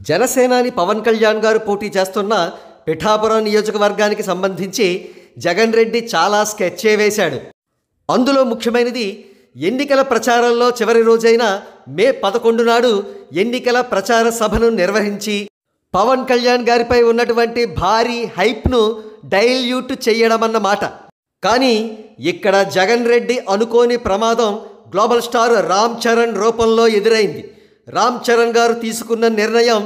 జనసేనాని పవన్ కళ్యాణ్ గారు పోటీ చేస్తున్న పిఠాపురం నియోజకవర్గానికి సంబంధించి జగన్ రెడ్డి చాలా స్కెచ్చే వేశాడు. అందులో ముఖ్యమైనది ఎన్నికల ప్రచారంలో చివరి రోజైన మే 11 నాడు ఎన్నికల ప్రచార సభను నిర్వహించి పవన్ కళ్యాణ్ గారిపై ఉన్నటువంటి భారీ హైప్ను డైల్యూట్ చేయడమన్నమాట. కానీ ఇక్కడ జగన్ రెడ్డి అనుకోని ప్రమాదం గ్లోబల్ స్టార్ రామ్ చరణ్ రూపంలో ఎదురైంది. రామ్ చరణ్ గారు తీసుకున్న నిర్ణయం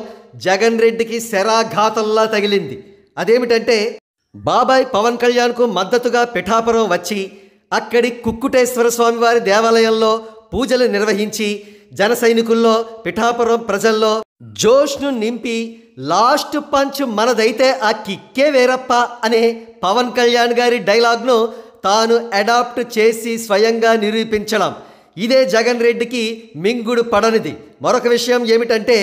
జగన్ రెడ్డికి శరాఘాతంలా తగిలింది. అదేమిటంటే బాబాయ్ పవన్ కళ్యాణ్కు మద్దతుగా పిఠాపురం వచ్చి అక్కడి కుక్కుటేశ్వర స్వామివారి దేవాలయంలో పూజలు నిర్వహించి జన సైనికుల్లో పిఠాపురం ప్రజల్లో జోష్ను నింపి లాస్ట్ పంచ్ మనదైతే ఆ కిక్కే వేరప్ప అనే పవన్ కళ్యాణ్ గారి డైలాగ్ను తాను అడాప్ట్ చేసి స్వయంగా నిరూపించడం, ఇదే జగన్ రెడ్డికి మింగుడు పడనిది. మరొక విషయం ఏమిటంటే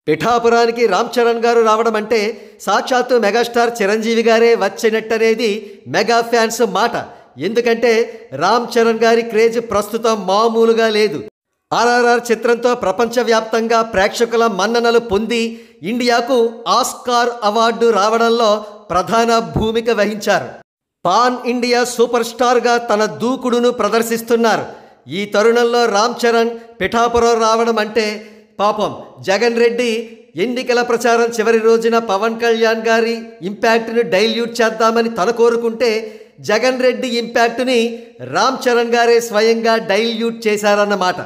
పిఠాపురానికి రామ్ చరణ్ గారు రావడం అంటే సాక్షాత్తు మెగాస్టార్ చిరంజీవి గారే వచ్చినట్టనేది మెగా ఫ్యాన్స్ మాట. ఎందుకంటే రామ్ చరణ్ గారి క్రేజ్ ప్రస్తుతం మామూలుగా లేదు. ఆర్ఆర్ఆర్ చిత్రంతో ప్రపంచవ్యాప్తంగా ప్రేక్షకుల మన్ననలు పొంది ఇండియాకు ఆస్కార్ అవార్డు రావడంలో ప్రధాన భూమిక వహించారు. పాన్ ఇండియా సూపర్ స్టార్గా తన దూకుడును ప్రదర్శిస్తున్నారు. ఈ తరుణంలో రామ్ చరణ్ పిఠాపురం రావడం అంటే పాపం జగన్ రెడ్డి ఎన్నికల ప్రచారం చివరి రోజున పవన్ కళ్యాణ్ గారి ఇంపాక్ట్ను డైల్యూట్ చేద్దామని తను కోరుకుంటే జగన్ రెడ్డి ఇంపాక్ట్ని రామ్ చరణ్ గారే స్వయంగా డైల్యూట్ చేశారన్నమాట.